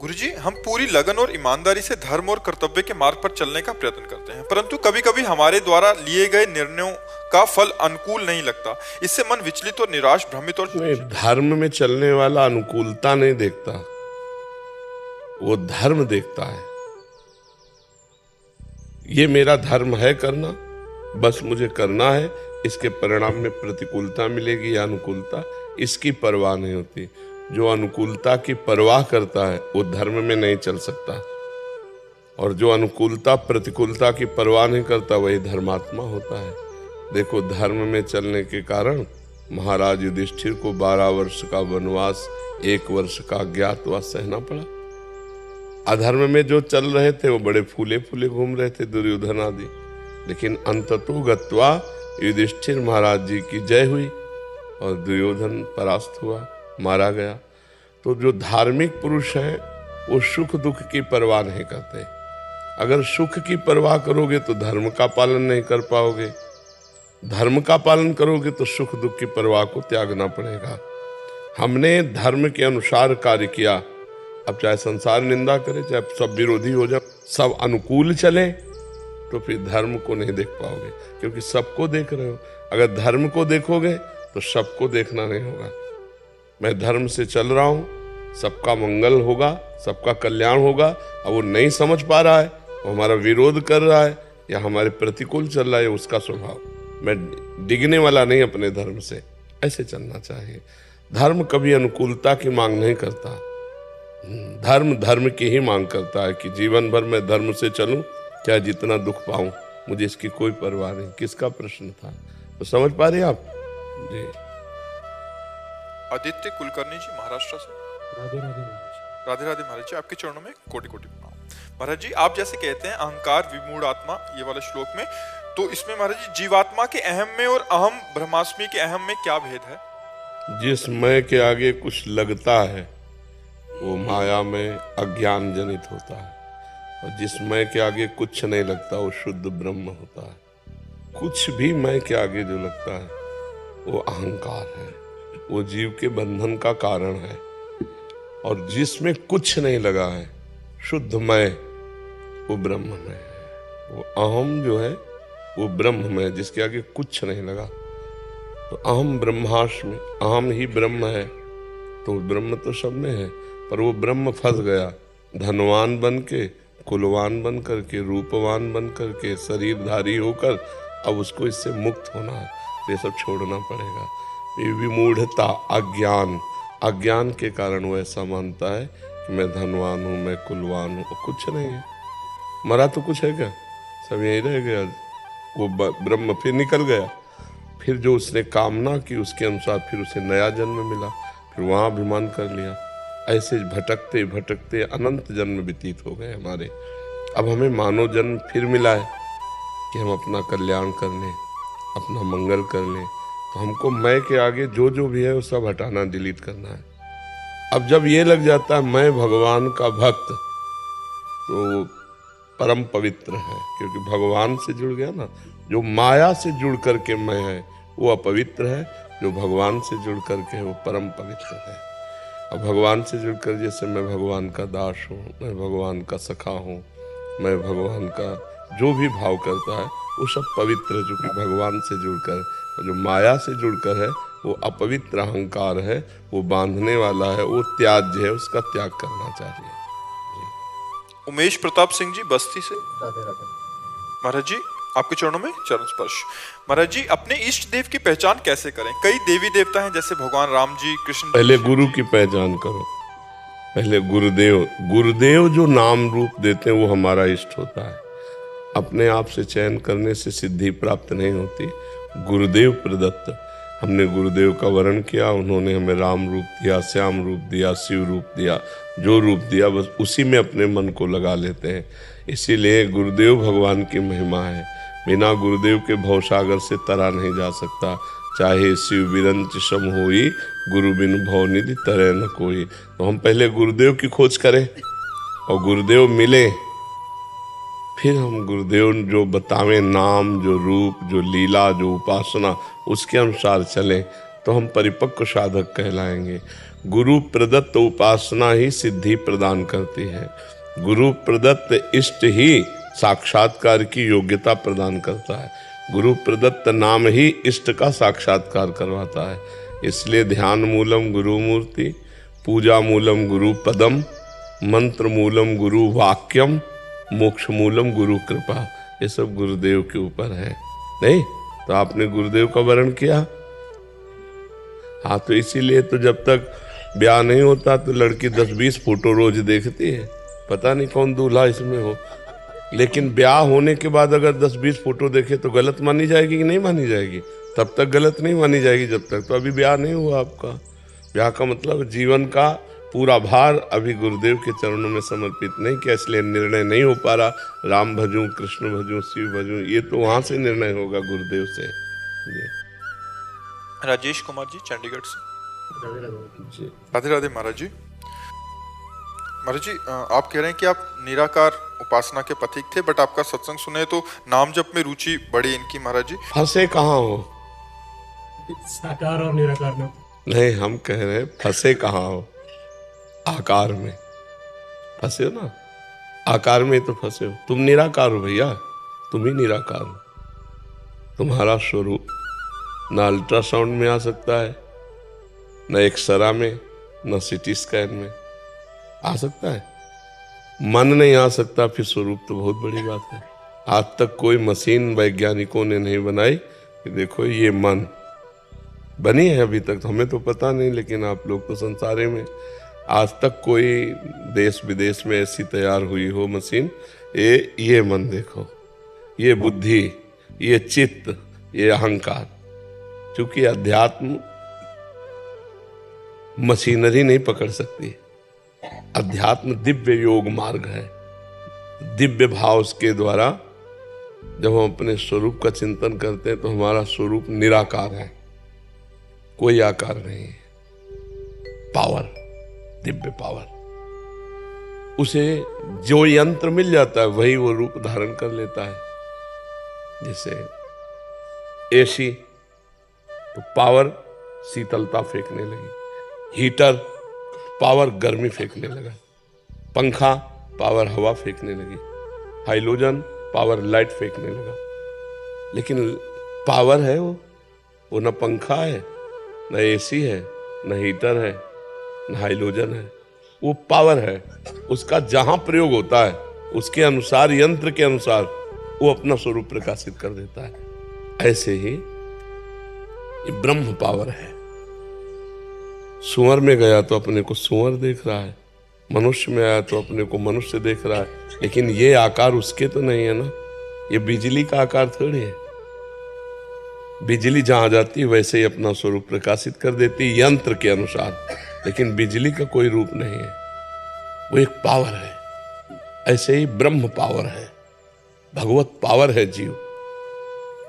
गुरुजी, हम पूरी लगन और ईमानदारी से धर्म और कर्तव्य के मार्ग पर चलने का प्रयत्न करते हैं, परंतु कभी-कभी हमारे द्वारा लिए गए निर्णयों का फल अनुकूल नहीं लगता। इससे मन विचलित और निराश, भ्रमित और नहीं, धर्म में चलने वाला अनुकूलता नहीं देखता, वो धर्म देखता है। ये मेरा धर्म है करना, बस मुझे करना है, इसके परिणाम में प्रतिकूलता मिलेगी या अनुकूलता, इसकी परवाह नहीं होती। जो अनुकूलता की परवाह करता है वो धर्म में नहीं चल सकता, और जो अनुकूलता प्रतिकूलता की परवाह नहीं करता वही धर्मात्मा होता है। देखो, धर्म में चलने के कारण महाराज युधिष्ठिर को 12 वर्ष का वनवास, 1 वर्ष का अज्ञातवास सहना पड़ा। अधर्म में जो चल रहे थे वो बड़े फूले फूले घूम रहे थे, दुर्योधन आदि, लेकिन अंततो गत्वा युधिष्ठिर महाराज जी की जय हुई और दुर्योधन परास्त हुआ, मारा गया। तो जो धार्मिक पुरुष हैं वो सुख दुख की परवाह नहीं करते। अगर सुख की परवाह करोगे तो धर्म का पालन नहीं कर पाओगे, धर्म का पालन करोगे तो सुख दुख की परवाह को त्यागना पड़ेगा। हमने धर्म के अनुसार कार्य किया, अब चाहे संसार निंदा करे, चाहे सब विरोधी हो जाए, सब अनुकूल चले, तो फिर धर्म को नहीं देख पाओगे, क्योंकि सबको देख रहे हो। अगर धर्म को देखोगे तो सबको देखना नहीं होगा। मैं धर्म से चल रहा हूं, सबका मंगल होगा, सबका कल्याण होगा, अब वो नहीं समझ पा रहा है, वो हमारा विरोध कर रहा है या हमारे प्रतिकूल चल रहा है, उसका स्वभाव। मैं डिगने वाला नहीं अपने धर्म से, ऐसे चलना चाहिए। धर्म कभी अनुकूलता की मांग नहीं करता, धर्म धर्म की ही मांग करता है कि जीवन भर मैं धर्म से चलूं, चाहे जितना दुख पाऊं, मुझे इसकी कोई परवाह नहीं। किसका प्रश्न था, तो समझ पा रहे आप जी। आदित्य कुलकर्णी जी, महाराष्ट्र से। राधे राधे महाराज। राधे राधे महाराज जी, आपके चरणों में कोटि कोटि प्रणाम। महाराज जी, आप जैसे कहते हैं अहंकार विमूढ़ आत्मा, ये वाले श्लोक में, तो इसमें महाराज जी जीवात्मा के अहम में और अहम ब्रह्मास्मि के अहम में क्या भेद है? जिस मैं के आगे कुछ लगता है वो माया में अज्ञान जनित होता है, और जिस मैं के आगे कुछ नहीं लगता वो शुद्ध ब्रह्म होता है। कुछ भी मैं के आगे जो लगता है वो अहंकार है, वो जीव के बंधन का कारण है। और जिसमें कुछ नहीं लगा है, शुद्ध मैं, वो ब्रह्म में है। वो अहम जो है वो ब्रह्म में है, जिसके आगे कुछ नहीं लगा। तो अहम ब्रह्मास्मि, अहम ही ब्रह्म है, तो ब्रह्म तो सब में है, पर वो ब्रह्म फंस गया धनवान बन के, कुलवान बन करके, रूपवान बन करके, शरीरधारी होकर। अब उसको इससे मुक्त होना है, तो ये सब छोड़ना पड़ेगा। विमूढ़ता, अज्ञान, अज्ञान के कारण वो ऐसा मानता है कि मैं धनवान हूँ, मैं कुलवान हूँ। कुछ नहीं है, मरा तो कुछ है क्या, सब यही रह गया। वो ब्रह्म फिर निकल गया, फिर जो उसने कामना की उसके अनुसार फिर उसे नया जन्म मिला, फिर वहाँ अभिमान कर लिया। ऐसे भटकते भटकते अनंत जन्म व्यतीत हो गए हमारे। अब हमें मानव जन्म फिर मिला है कि हम अपना कल्याण कर लें, अपना मंगल कर लें। तो हमको मैं के आगे जो जो भी है वो सब हटाना, डिलीट करना है। अब जब ये लग जाता है मैं भगवान का भक्त, तो परम पवित्र है, क्योंकि भगवान से जुड़ गया ना। जो माया से जुड़ करके मैं है वो अपवित्र है, जो भगवान से जुड़ करके है वो परम पवित्र है। अब भगवान से जुड़कर, जैसे मैं भगवान का दास हूँ, मैं भगवान का सखा हूँ, मैं भगवान का जो भी भाव करता है वो सब पवित्र है, जो कि भगवान से जुड़कर। और जो माया से जुड़कर है वो अपवित्र अहंकार है, वो बांधने वाला है, वो त्याज्य है, उसका त्याग करना चाहिए। उमेश प्रताप सिंह जी, बस्ती से। राधे राधे महाराज जी, आपके चरणों में चरण स्पर्श। महाराज जी, अपने इष्ट देव की पहचान कैसे करें? कई देवी देवता हैं, जैसे भगवान राम जी, कृष्ण। पहले गुरु की पहचान करो, पहले गुरुदेव। गुरुदेव जो नाम रूप देते हैं वो हमारा इष्ट होता है। अपने आप से चयन करने से सिद्धि प्राप्त नहीं होती, गुरुदेव प्रदत्त। हमने गुरुदेव का वर्ण किया, उन्होंने हमें राम रूप दिया, श्याम रूप दिया, शिव रूप दिया, जो रूप दिया बस उसी में अपने मन को लगा लेते हैं। इसीलिए गुरुदेव भगवान की महिमा है। बिना गुरुदेव के भवसागर से तरा नहीं जा सकता। चाहे शिव विरंच सम होई, गुरु बिन भव निधि तरह न कोई। तो हम पहले गुरुदेव की खोज करें और गुरुदेव मिले, फिर हम गुरुदेव जो बतावें नाम, जो रूप, जो लीला, जो उपासना, उसके अनुसार चलें, तो हम परिपक्व साधक कहलाएंगे। गुरु प्रदत्त उपासना ही सिद्धि प्रदान करती है। गुरु प्रदत्त इष्ट ही साक्षात्कार की योग्यता प्रदान करता है। गुरु प्रदत्त नाम ही इष्ट का साक्षात्कार करवाता है। इसलिए ध्यान मूलम गुरु मूर्ति, पूजा मूलम गुरु पदम, मंत्र मूलम गुरु वाक्यम, मोक्ष मूलम गुरु कृपा, ये सब गुरुदेव के ऊपर है। नहीं तो आपने गुरुदेव का वर्ण किया। हाँ, तो इसीलिए तो जब तक ब्याह नहीं होता तो लड़की 10-20 फोटो रोज देखती है, पता नहीं कौन दूल्हा इसमें हो। लेकिन ब्याह होने के बाद अगर 10-20 फोटो देखे तो गलत मानी जाएगी कि नहीं मानी जाएगी? तब तक गलत नहीं मानी जाएगी जब तक तो अभी ब्याह नहीं हुआ आपका। ब्याह का मतलब जीवन का पूरा भार अभी गुरुदेव के चरणों में समर्पित नहीं किया, इसलिए निर्णय नहीं हो पा रहा। राम भजूं, कृष्ण भजूं, शिव भजूं, ये तो वहां से निर्णय होगा गुरुदेव से। राजेश कुमार जी चंडीगढ़ से। राधे राधे जी राधे राधे महाराज जी। महाराज जी, आप कह रहे हैं कि आप निराकार उपासना के पथिक थे, बट आपका सत्संग सुने तो नाम जप में रुचि बढ़ी इनकी। महाराज जी फंसे कहाँ हो? साकार और निराकार में। नहीं, हम कह रहे फंसे कहाँ हो? आकार में फंसे हो ना, आकार में तो फंसे हो। तुम निराकार हो भैया, तुम ही निराकार हो। तुम्हारा स्वरूप ना अल्ट्रासाउंड में आ सकता है, न एक्सरा में, न सिटी स्कैन में आ सकता है। मन नहीं आ सकता, फिर स्वरूप तो बहुत बड़ी बात है। आज तक कोई मशीन वैज्ञानिकों ने नहीं बनाई कि देखो ये मन बनी है। अभी तक हमें तो पता नहीं, लेकिन आप लोग तो संसारे में आज तक कोई देश विदेश में ऐसी तैयार हुई हो मशीन, ये मन देखो, ये बुद्धि, ये चित्त, ये अहंकार। क्योंकि अध्यात्म मशीनरी नहीं पकड़ सकती। अध्यात्म दिव्य योग मार्ग है। दिव्य भाव के द्वारा जब हम अपने स्वरूप का चिंतन करते हैं तो हमारा स्वरूप निराकार है, कोई आकार नहीं है। पावर, दिव्य पावर, उसे जो यंत्र मिल जाता है वही वो रूप धारण कर लेता है। जैसे एसी तो पावर शीतलता फेंकने लगी, हीटर पावर गर्मी फेंकने लगा, पंखा पावर हवा फेंकने लगी, हाइड्रोजन पावर लाइट फेंकने लगा। लेकिन पावर है वो न पंखा है, न एसी है, न हीटर है, न हाइड्रोजन है। वो पावर है। उसका जहां प्रयोग होता है उसके अनुसार, यंत्र के अनुसार वो अपना स्वरूप प्रकाशित कर देता है। ऐसे ही ये ब्रह्म पावर है। सुअर में गया तो अपने को सुअर देख रहा है, मनुष्य में आया तो अपने को मनुष्य देख रहा है, लेकिन ये आकार उसके तो नहीं है ना। ये बिजली का आकार थोड़ी है। बिजली जहां जाती है वैसे ही अपना स्वरूप प्रकाशित कर देती है यंत्र के अनुसार, लेकिन बिजली का कोई रूप नहीं है, वो एक पावर है। ऐसे ही ब्रह्म पावर है, भगवत पावर है जीव,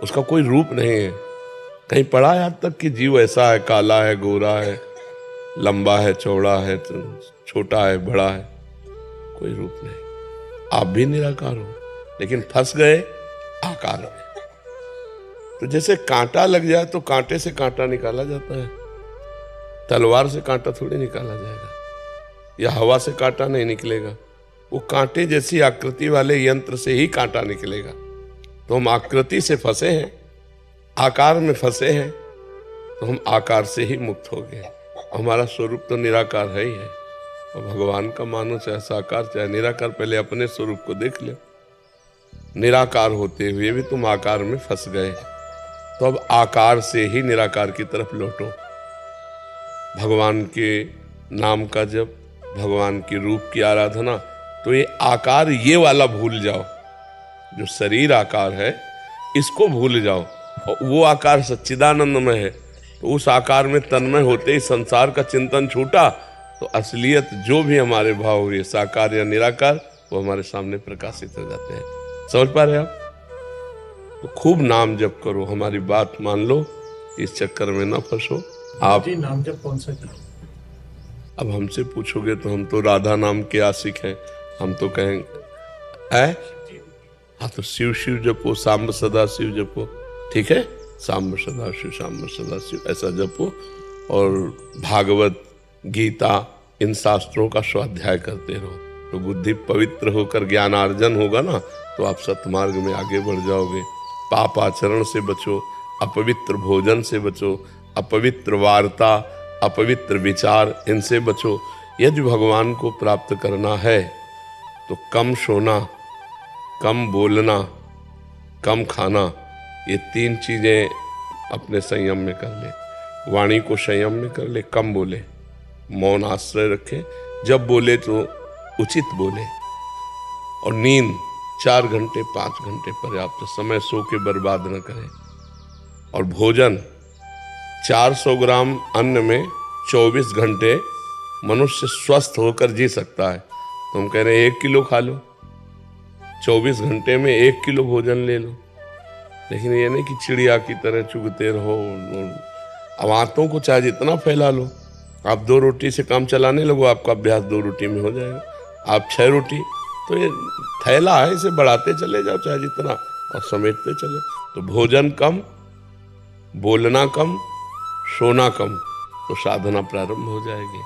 उसका कोई रूप नहीं है। कहीं पढ़ा है आज तक कि जीव ऐसा है, काला है, गोरा है, लंबा है, चौड़ा है, छोटा है, बड़ा है? कोई रूप नहीं। आप भी निराकार हो, लेकिन फंस गए आकार में। तो जैसे कांटा लग जाए तो कांटे से कांटा निकाला जाता है, तलवार से कांटा थोड़ी निकाला जाएगा, या हवा से कांटा नहीं निकलेगा। वो कांटे जैसी आकृति वाले यंत्र से ही कांटा निकलेगा। तो हम आकृति से फंसे हैं, आकार में फंसे हैं, तो हम आकार से ही मुक्त हो गए। हमारा स्वरूप तो निराकार है ही है। और भगवान का मानो चाहे साकार चाहे निराकार, पहले अपने स्वरूप को देख ले। निराकार होते हुए भी तुम आकार में फंस गए, तो अब आकार से ही निराकार की तरफ लौटो। भगवान के नाम का जप, भगवान के रूप की आराधना, तो ये आकार ये वाला भूल जाओ, जो शरीर आकार है इसको भूल जाओ। और वो आकार सच्चिदानंदमय है, तो उस आकार में तन्मय होते ही संसार का चिंतन छूटा, तो असलियत जो भी हमारे भाव हुए, साकार या निराकार, वो हमारे सामने प्रकाशित हो जाते हैं। समझ पा रहे आप? तो खूब नाम जप करो, हमारी बात मान लो, इस चक्कर में ना फंसो। आप जी नाम जप कौन सा किया? अब हमसे पूछोगे तो हम तो राधा नाम के आशिक हैं, हम तो कहेंगे है हाँ, तो शिव शिव जपो, सांब सदा शिव जपो, ठीक है? सांब सदा शिव, सांब सदा शिव, ऐसा जपो। और भागवत, गीता, इन शास्त्रों का स्वाध्याय करते रहो, तो बुद्धि पवित्र होकर ज्ञानार्जन होगा ना, तो आप सत्मार्ग में आगे बढ़ जाओगे। पाप आचरण से बचो, अपवित्र भोजन से बचो, अपवित्र वार्ता, अपवित्र विचार, इनसे बचो। यदि भगवान को प्राप्त करना है तो कम सोना, कम बोलना, कम खाना, ये 3 चीजें अपने संयम में कर ले। वाणी को संयम में कर ले, कम बोले, मौन आश्रय रखे, जब बोले तो उचित बोले, और नींद 4 घंटे 5 घंटे पर्याप्त समय सो के बर्बाद न करें। और भोजन 400 ग्राम अन्न में 24 घंटे मनुष्य स्वस्थ होकर जी सकता है, तो हम कह रहे हैं 1 किलो खा लो, 24 घंटे में 1 किलो भोजन ले लो। लेकिन ये नहीं कि चिड़िया की तरह चुगते रहो। अब आंतों को चाहे जितना फैला लो, आप 2 रोटी से काम चलाने लगो, आपका अभ्यास 2 रोटी में हो जाएगा। आप 6 रोटी, तो ये थैला है, इसे बढ़ाते चले जाओ चाहे जितना, और समेटते चले। तो भोजन कम, बोलना कम, सोना कम, तो साधना प्रारंभ हो जाएगी।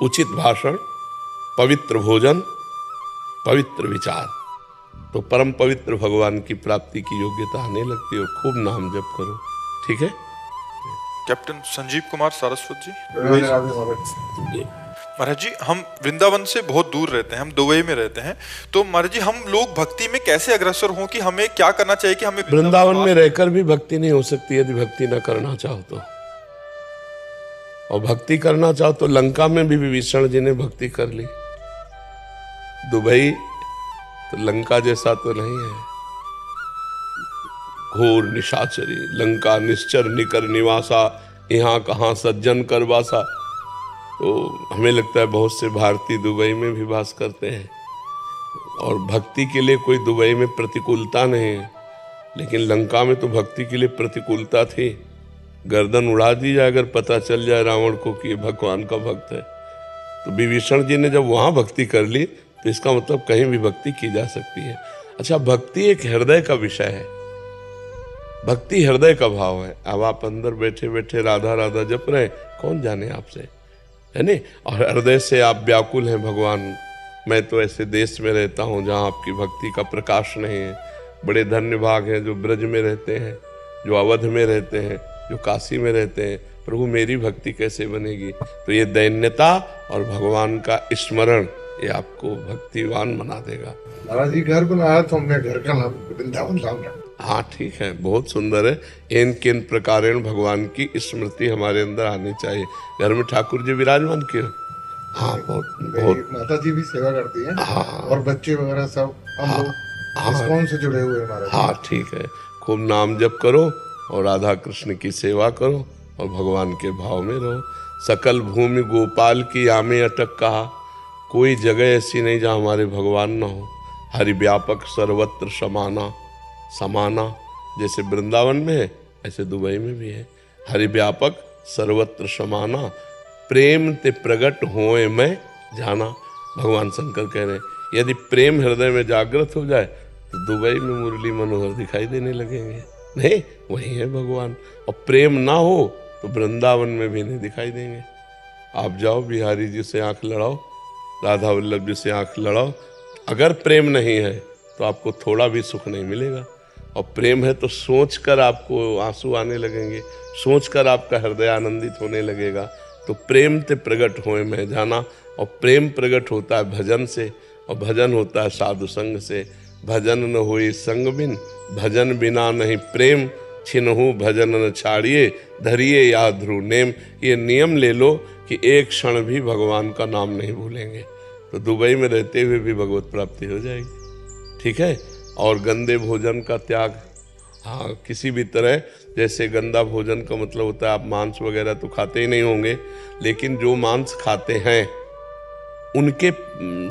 उचित भाषण, पवित्र भोजन, पवित्र विचार, तो परम पवित्र भगवान की प्राप्ति की योग्यता आने लगती है। खूब नाम जप करो, ठीक है। कैप्टन संजीव कुमार सारस्वत जी। महाराज जी, हम वृंदावन से बहुत दूर रहते हैं, हम दुबई में रहते हैं, तो महाराज जी हम लोग भक्ति में कैसे अग्रसर हों, कि हमें क्या करना चाहिए कि हमें वृंदावन में रहकर भी भक्ति नहीं हो सकती यदि भक्ति न करना चाहो तो। और भक्ति करना चाहो तो लंका में भी विभीषण जी ने भक्ति कर ली। दुबई तो लंका जैसा तो नहीं है। घोर निशाचरी लंका निश्चर निकर निवासा, यहाँ कहाँ सज्जन कर वासा। तो हमें लगता है बहुत से भारतीय दुबई में भी वास करते हैं, और भक्ति के लिए कोई दुबई में प्रतिकूलता नहीं है। लेकिन लंका में तो भक्ति के लिए प्रतिकूलता थी। गर्दन उड़ा दी जाए अगर पता चल जाए रावण को कि ये भगवान का भक्त है। तो विभीषण जी ने जब वहां भक्ति कर ली, तो इसका मतलब कहीं भी भक्ति की जा सकती है। अच्छा, भक्ति एक हृदय का विषय है, भक्ति हृदय का भाव है। अब आप अंदर बैठे बैठे राधा राधा जप रहे, कौन जाने आपसे, है नहीं। और हृदय से आप व्याकुल हैं, भगवान मैं तो ऐसे देश में रहता हूँ जहाँ आपकी भक्ति का प्रकाश नहीं है। बड़े धन्य भाग हैं जो ब्रज में रहते हैं, जो अवध में रहते हैं, जो काशी में रहते हैं। प्रभु मेरी भक्ति कैसे बनेगी। तो ये दैन्यता और भगवान का स्मरण, ये आपको भक्तिवान बना देगा। महाराज जी घर बनाया तो हमने घर का नाम वृंदावन नाम रखा। हाँ ठीक है, बहुत सुंदर है। इन किन प्रकारेण भगवान की स्मृति हमारे अंदर आनी चाहिए। घर में ठाकुर जी विराजमान क्यों? हाँ, बहुत माता जी भी सेवा करती हैं। हाँ, और बच्चे वगैरह सब हम लोग इस्कॉन से जुड़े हुए हमारे। हाँ ठीक है, खूब नाम जप करो और राधा कृष्ण की सेवा करो और भगवान के भाव में रहो। सकल भूमि गोपाल की आमे अटक कहा, कोई जगह ऐसी नहीं जहाँ हमारे भगवान ना हो। हरि व्यापक सर्वत्र समाना, समाना जैसे वृंदावन में है ऐसे दुबई में भी है। हरि व्यापक सर्वत्र समाना, प्रेम ते प्रगट होए मैं जाना। भगवान शंकर कह रहे हैं यदि प्रेम हृदय में जागृत हो जाए तो दुबई में मुरली मनोहर दिखाई देने लगेंगे। नहीं, वही है भगवान। और प्रेम ना हो तो वृंदावन में भी नहीं दिखाई देंगे। आप जाओ बिहारी जी से आंख लड़ाओ, राधा वल्लभ जी से आंख लड़ाओ, अगर प्रेम नहीं है तो आपको थोड़ा भी सुख नहीं मिलेगा। और प्रेम है तो सोचकर आपको आंसू आने लगेंगे, सोचकर आपका हृदय आनंदित होने लगेगा। तो प्रेम ते प्रगट होए मैं जाना। और प्रेम प्रगट होता है भजन से, और भजन होता है साधु संग से। भजन न होई संग बिन, भजन बिना नहीं प्रेम, छिनहु भजन न छाड़िए, धरिए या ध्रुव नेम। ये नियम ले लो कि एक क्षण भी भगवान का नाम नहीं भूलेंगे, तो दुबई में रहते हुए भी भगवत प्राप्ति हो जाएगी। ठीक है। और गंदे भोजन का त्याग, हाँ किसी भी तरह, जैसे गंदा भोजन का मतलब होता है आप मांस वगैरह तो खाते ही नहीं होंगे, लेकिन जो मांस खाते हैं उनके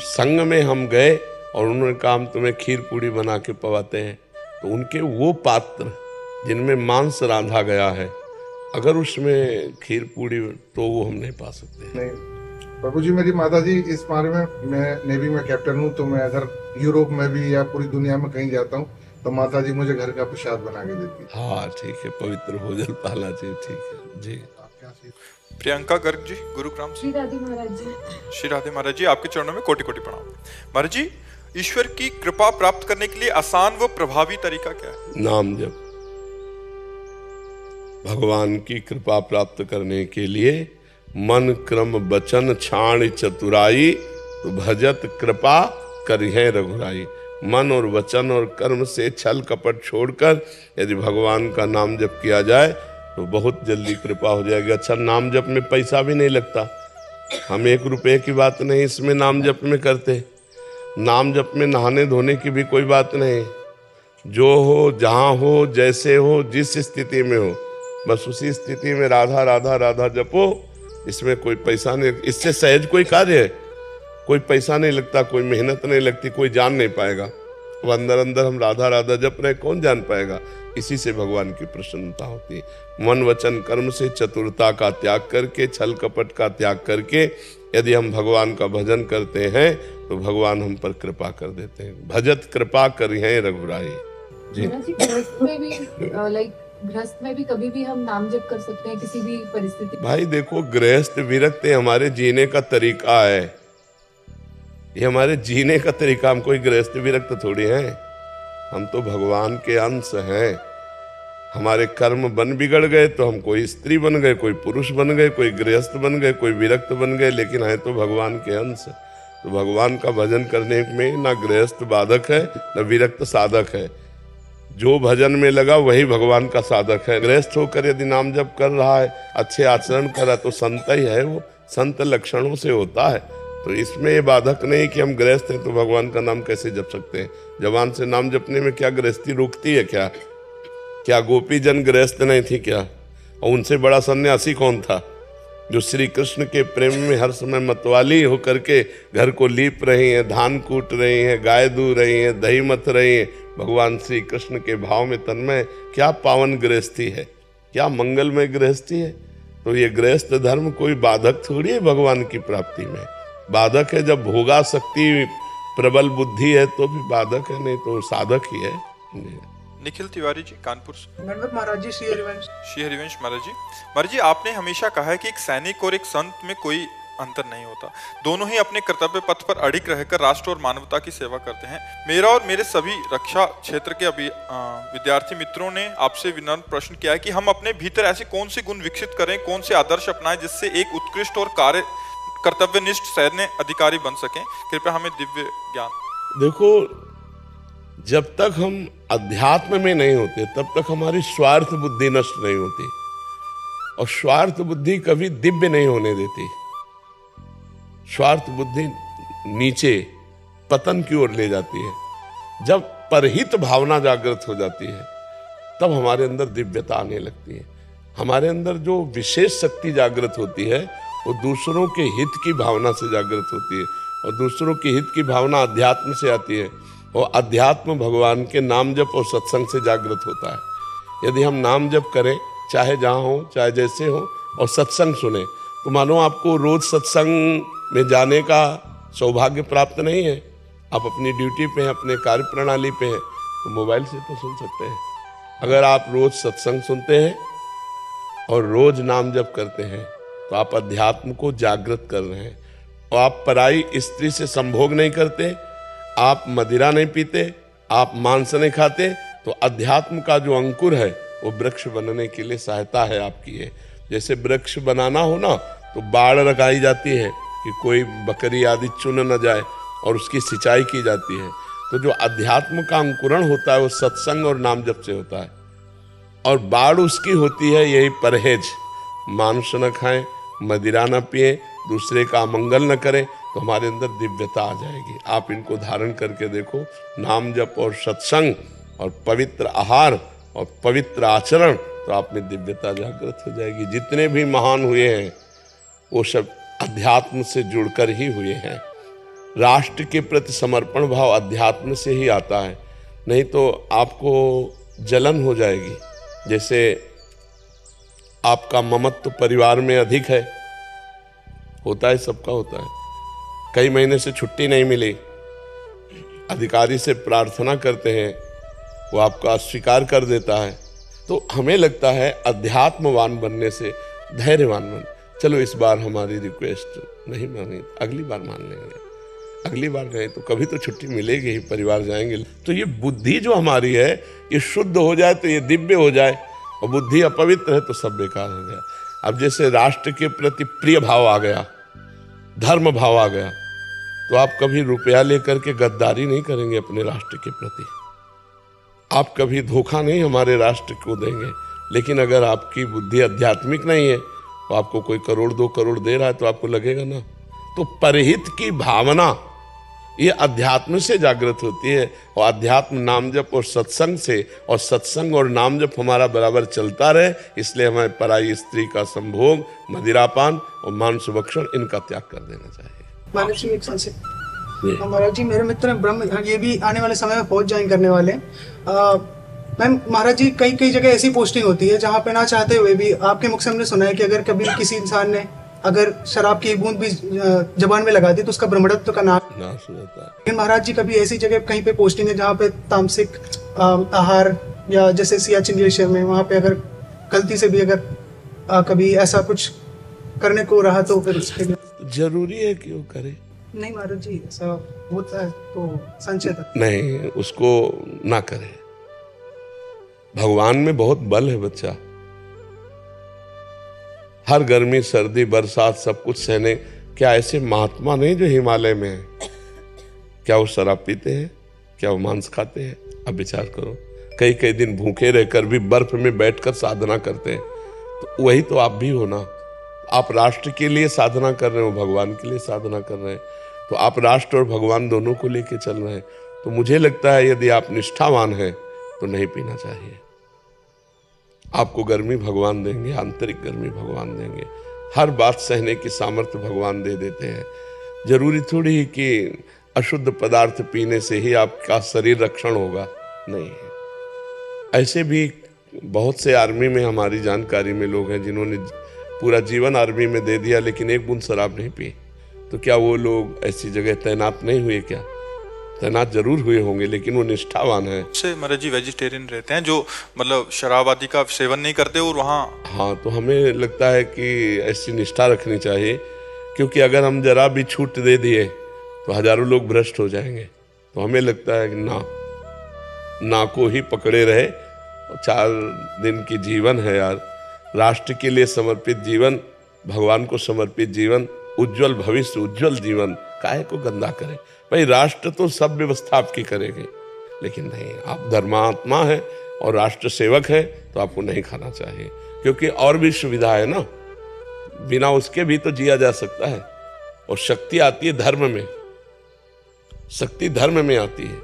संग में हम गए और उन्होंने कहा हम तुम्हें खीर पूड़ी बना के पवाते हैं, तो उनके वो पात्र जिनमें मांस रांधा गया है, अगर उसमें खीर पूड़ी तो वो हम नहीं पा सकते। नहीं प्रभु जी, मेरी माता जी इस बारे में, मैं नेवी में कैप्टन हूँ, तो मैं अगर यूरोप में भी या पूरी दुनिया में कहीं जाता हूँ तो माता जी मुझे घर का प्रसाद बना के देती है। हाँ ठीक है, पवित्र भोजन पाना चाहिए। ठीक है जी। आपके काशी। प्रियंका गर्ग जी गुरुग्राम से। श्री राधे महाराज जी। श्री राधे महाराज जी, आपके चरणों में कोटि कोटि प्रणाम। महाराज जी, ईश्वर की कृपा प्राप्त करने के लिए आसान व प्रभावी तरीका क्या है? नाम जप। भगवान की कृपा प्राप्त करने के लिए मन क्रम वचन छाण चतुराई, तो भजत कृपा करिहे रघुराई। मन और वचन और कर्म से छल कपट छोड़कर यदि भगवान का नाम जप किया जाए तो बहुत जल्दी कृपा हो जाएगी। अच्छा, नाम जप में पैसा भी नहीं लगता, हम 1 रुपए की बात नहीं इसमें नाम जप में करते। नाम जप में नहाने धोने की भी कोई बात नहीं, जो हो जहाँ हो जैसे हो जिस स्थिति में हो बस उसी स्थिति में राधा राधा राधा जपो। इसमें कोई पैसा नहीं, इससे सहज कोई कार्य है, कोई पैसा नहीं लगता, कोई मेहनत नहीं लगती, कोई जान नहीं पाएगा। अब अंदर अंदर हम राधा राधा जप रहे, कौन जान पाएगा? इसी से भगवान की प्रसन्नता होती है। मन वचन कर्म से चतुरता का त्याग करके, छल कपट का त्याग करके यदि हम भगवान का भजन करते हैं तो भगवान हम पर कृपा कर देते हैं। भजत कृपा करिहे रघुराई जी। गृहस्थ में भी कभी भी हम नाम जप कर सकते हैं किसी भी परिस्थिति। भाई देखो, गृहस्थ विरक्त हमारे जीने का तरीका है, ये हमारे जीने का तरीका। हम कोई गृहस्थ विरक्त थोड़ी हैं, हम तो भगवान के अंश हैं। हमारे कर्म बन बिगड़ गए तो हम कोई स्त्री बन गए, कोई पुरुष बन गए, कोई गृहस्थ बन गए, कोई विरक्त बन गए, लेकिन है तो भगवान के अंश। तो भगवान का भजन करने में ना गृहस्थ बाधक है ना विरक्त साधक है। जो भजन में लगा वही भगवान का साधक है। गृहस्थ होकर यदि नाम जप कर रहा है, अच्छे आचरण कर रहा है तो संत ही है, वो संत लक्षणों से होता है। तो इसमें ये बाधक नहीं कि हम गृहस्थ हैं तो भगवान का नाम कैसे जप सकते हैं। जवान से नाम जपने में क्या गृहस्थी रोकती है? क्या गोपी जन गृहस्थ नहीं थी क्या? और उनसे बड़ा सन्यासी कौन था जो श्री कृष्ण के प्रेम में हर समय मतवाली होकर के घर को लीप रही हैं, धान कूट रही हैं, गाय दूह रही हैं, दही मथ रही हैं, भगवान श्री कृष्ण के भाव में तन्मय। क्या पावन गृहस्थी है, क्या मंगलमय गृहस्थी है। तो ये गृहस्थ धर्म कोई बाधक थोड़ी है भगवान की प्राप्ति में। बाधक है जब भोगा शक्ति प्रबल बुद्धि है तो भी बाधक है, नहीं तो साधक ही है। निखिल तिवारी जी कानपुर से। दंडवत महाराज जी। श्री हरिवंश। श्री हरिवंश महाराज जी। महाराज जी, आपने हमेशा कहा है कि एक सैनिक और एक संत में कोई अंतर नहीं होता, दोनों ही अपने कर्तव्य पथ पर अडिग रहकर राष्ट्र और मानवता की सेवा करते हैं। मेरा और मेरे सभी रक्षा क्षेत्र के विद्यार्थी मित्रों ने आपसे विनम्र प्रश्न किया है कि हम अपने भीतर ऐसे कौन से गुण विकसित करें, कौन से आदर्श अपनाएं जिससे एक उत्कृष्ट और कर्तव्यनिष्ठ सैन्य अधिकारी बन सकें। कृपया हमें दिव्य ज्ञान। देखो, जब तक हम अध्यात्म में नहीं होते तब तक हमारी स्वार्थ बुद्धि नष्ट नहीं होती, और स्वार्थ बुद्धि कभी दिव्य नहीं होने देती। स्वार्थ बुद्धि नीचे पतन की ओर ले जाती है। जब परहित भावना जागृत हो जाती है तब हमारे अंदर दिव्यता आने लगती है। हमारे अंदर जो विशेष शक्ति जागृत होती है वो दूसरों के हित की भावना से जागृत होती है, और दूसरों के हित की भावना अध्यात्म से आती है, और अध्यात्म भगवान के नाम जप और सत्संग से जागृत होता है। यदि हम नाम जप करें, चाहे जहाँ हो चाहे जैसे हो, और सत्संग सुने, तो मानो आपको रोज सत्संग में जाने का सौभाग्य प्राप्त नहीं है। आप अपनी ड्यूटी पे हैं, अपने कार्य प्रणाली पे हैं, तो मोबाइल से तो सुन सकते हैं। अगर आप रोज सत्संग सुनते हैं और रोज नाम जप करते हैं तो आप अध्यात्म को जागृत कर रहे हैं। और आप पराई स्त्री से संभोग नहीं करते, आप मदिरा नहीं पीते, आप मांस नहीं खाते, तो अध्यात्म का जो अंकुर है वो वृक्ष बनने के लिए सहायता है आपकी है। जैसे वृक्ष बनाना हो ना तो बाड़ लगाई जाती है कि कोई बकरी आदि चुन न जाए, और उसकी सिंचाई की जाती है। तो जो अध्यात्म का अंकुरण होता है वो सत्संग और नाम जप से होता है, और बाड़ उसकी होती है यही परहेज। मांस न खाएं, मदिरा न पिए, दूसरे का मंगल न करें, तो हमारे अंदर दिव्यता आ जाएगी। आप इनको धारण करके देखो, नाम जप और सत्संग और पवित्र आहार और पवित्र आचरण, तो आप में दिव्यता जागृत हो जाएगी। जितने भी महान हुए हैं वो सब अध्यात्म से जुड़कर ही हुए हैं। राष्ट्र के प्रति समर्पण भाव अध्यात्म से ही आता है, नहीं तो आपको जलन हो जाएगी। जैसे आपका ममत्व परिवार में अधिक है, होता है, सबका होता है। कई महीने से छुट्टी नहीं मिली, अधिकारी से प्रार्थना करते हैं, वो आपका अस्वीकार कर देता है, तो हमें लगता है अध्यात्मवान बनने से धैर्यवान बन। चलो इस बार हमारी रिक्वेस्ट नहीं मानी, अगली बार मान लेंगे, अगली बार गए तो कभी तो छुट्टी मिलेगी ही, परिवार जाएंगे। तो ये बुद्धि जो हमारी है ये शुद्ध हो जाए तो ये दिव्य हो जाए, और बुद्धि अपवित्र है तो सब बेकार हो गया। अब जैसे राष्ट्र के प्रति प्रिय भाव आ गया, धर्म भाव आ गया, तो आप कभी रुपया लेकर के गद्दारी नहीं करेंगे अपने राष्ट्र के प्रति, आप कभी धोखा नहीं हमारे राष्ट्र को देंगे। लेकिन अगर आपकी बुद्धि आध्यात्मिक नहीं है तो आपको कोई करोड़ 2 करोड़ दे रहा है तो आपको लगेगा ना। तो परहित की भावना ये अध्यात्म से जागृत होती है, और अध्यात्म नाम जप और सत्संग से, और सत्संग और नाम जप हमारा बराबर चलता रहे। इसलिए हमें पराई स्त्री का संभोग, मदिरापान और मांस भक्षण इनका त्याग कर देना चाहिए। महाराज जी एक संशय, महाराज जी मेरे मित्र ब्रह्म ये भी आने वाले समय में फौज ज्वाइन करने वाले हैं। मैम महाराज जी कई जगह ऐसी पोस्टिंग होती है जहाँ पे ना चाहते हुए भी, आपके मुख से हमने सुना है कि अगर कभी किसी इंसान ने अगर शराब की एक बूंद भी जबान में लगा दी तो उसका ब्रह्मत्व का नाश हो जाता है। लेकिन महाराज जी कभी ऐसी जगह कहीं पे पोस्टिंग है जहाँ पे तामसिक आहार, या जैसे सियाचिन ग्लेशियर में, वहाँ पे अगर गलती से भी अगर कभी ऐसा कुछ करने को रहा तो फिर उसके लिए जरूरी है कि वो करे? नहीं महाराज जी, ऐसा होता है तो संशय था। नहीं, उसको ना करे। भगवान में बहुत बल है बच्चा, हर गर्मी सर्दी बरसात सब कुछ सहने। क्या ऐसे महात्मा नहीं जो हिमालय में है? क्या वो शराब पीते हैं? क्या वो मांस खाते हैं? अब विचार करो, कई दिन भूखे रहकर भी बर्फ में बैठकर साधना करते हैं। तो वही तो आप भी हो ना। आप राष्ट्र के लिए साधना कर रहे हो, भगवान के लिए साधना कर रहे हैं, तो आप राष्ट्र और भगवान दोनों को लेके चल रहे हैं। तो मुझे लगता है यदि आप निष्ठावान हैं तो नहीं पीना चाहिए। आपको गर्मी भगवान देंगे, आंतरिक गर्मी भगवान देंगे, हर बात सहने की सामर्थ्य भगवान दे देते हैं। जरूरी थोड़ी ही कि अशुद्ध पदार्थ पीने से ही आपका शरीर रक्षण होगा, नहीं है। ऐसे भी बहुत से आर्मी में हमारी जानकारी में लोग हैं जिन्होंने पूरा जीवन आर्मी में दे दिया लेकिन एक बूंद शराब नहीं पी। तो क्या वो लोग ऐसी जगह तैनात नहीं हुए? क्या तैनात जरूर हुए होंगे, लेकिन वो निष्ठावान है। से महाराज जी वेजिटेरियन रहते हैं जो मतलब शराब आदि का सेवन नहीं करते और वहाँ। हाँ, तो हमें लगता है कि ऐसी निष्ठा रखनी चाहिए, क्योंकि अगर हम जरा भी छूट दे दिए तो हजारों लोग भ्रष्ट हो जाएंगे। तो हमें लगता है कि ना को ही पकड़े रहे। 4 दिन की जीवन है यार, राष्ट्र के लिए समर्पित जीवन, भगवान को समर्पित जीवन, उज्जवल भविष्य, उज्जवल जीवन, काहे को गंदा करें? भाई राष्ट्र तो सब व्यवस्था आपकी करेगी, लेकिन नहीं, आप धर्मात्मा है और राष्ट्र सेवक है तो आपको नहीं खाना चाहिए, क्योंकि और भी सुविधा है ना, बिना उसके भी तो जिया जा सकता है। और शक्ति आती है धर्म में, शक्ति धर्म में आती है।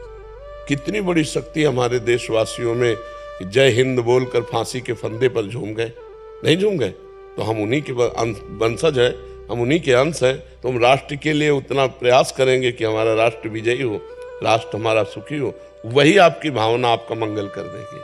कितनी बड़ी शक्ति हमारे देशवासियों में, जय हिंद बोलकर फांसी के फंदे पर झूम गए, नहीं झूम गए? तो हम उन्हीं के वंशज हैं, हम उन्हीं के अंश हैं। तो हम राष्ट्र के लिए उतना प्रयास करेंगे कि हमारा राष्ट्र विजयी हो, राष्ट्र हमारा सुखी हो। वही आपकी भावना आपका मंगल कर देगी।